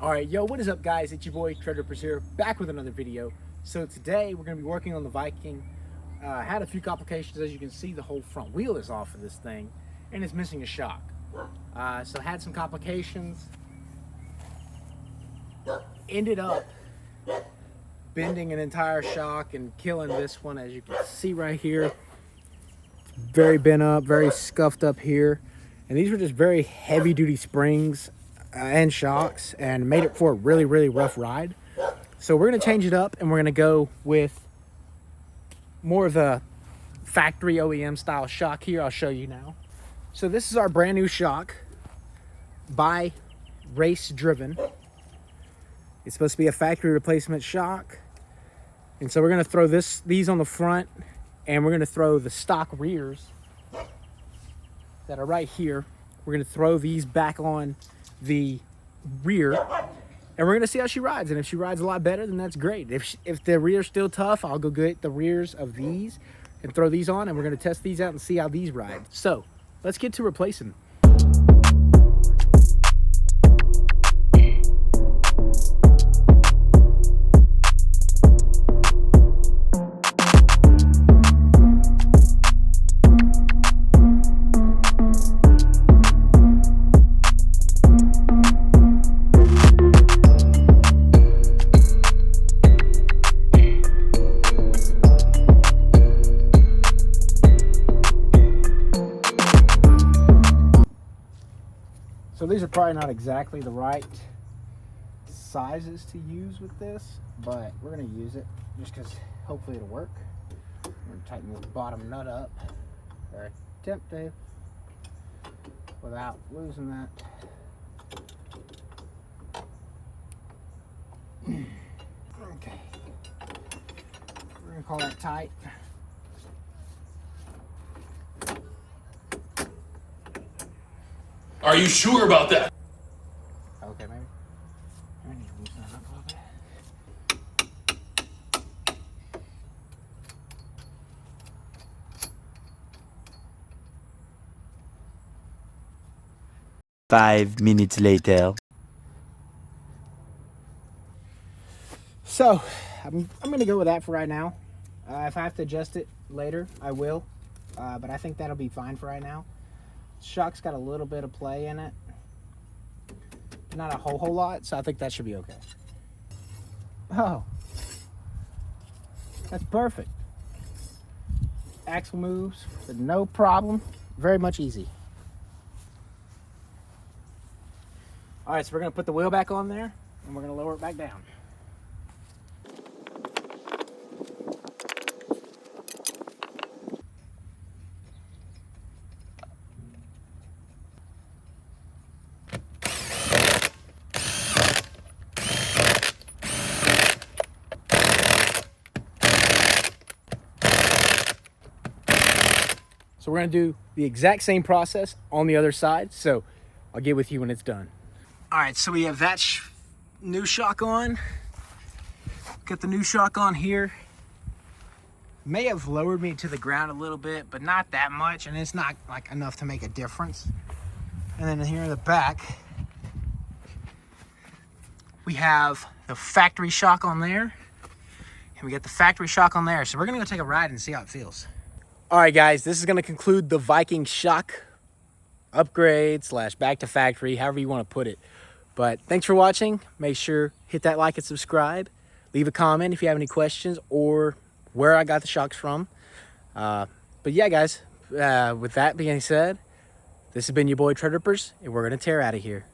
All right, yo, what is up, guys? It's your boy Treadrippers here, back with another video. So today we're going to be working on the Viking. Had a few complications. As you can see, the whole front wheel is off of this thing and it's missing a shock. So had some complications. Ended up bending an entire shock and killing this one, as you can see right here. Very bent up, very scuffed up here. And these were just very heavy duty springs and shocks, and made it for a really rough ride. So we're going to change it up and we're going to go with more of a factory OEM style shock here. I'll show you now. So this is our brand new shock by Race Driven. It's supposed to be a factory replacement shock. And so we're going to throw these on the front, and we're going to throw the stock rears that are right here. We're going to throw these back on the rear, and we're going to see how she rides. And if she rides a lot better, then that's great. If the rear's still tough, I'll go get the rears of these and throw these on, and we're going to test these out and see how these ride. So let's get to replacing them. So these are probably not exactly the right sizes to use with this, but we're going to use it just because hopefully it'll work. I'm going to tighten this bottom nut up, or attempt to, without losing that. Okay, we're going to call that tight. Are you sure about that? Okay, maybe. I need to loosen that up a little bit. 5 minutes later. So I'm going to go with that for right now. If I have to adjust it later, I will. But I think that'll be fine for right now. Shock's got a little bit of play in it, not a whole lot, so I think that should be okay. Oh, that's perfect. Axle moves with no problem, very much easy. All right, so we're gonna put the wheel back on there and we're gonna lower it back down. So we're going to do the exact same process on the other side. So I'll get with you when it's done. All right, so we have that new shock on. Got the new shock on here. May have lowered me to the ground a little bit, but not that much. And it's not like enough to make a difference. And then here in the back, we have the factory shock on there. And we got the factory shock on there. So we're going to go take a ride and see how it feels. All right, guys, this is going to conclude the Viking shock upgrade / back to factory, however you want to put it. But thanks for watching. Make sure hit that like and subscribe. Leave a comment if you have any questions or where I got the shocks from. But yeah, guys, with that being said, this has been your boy Treadrippers, and we're going to tear out of here.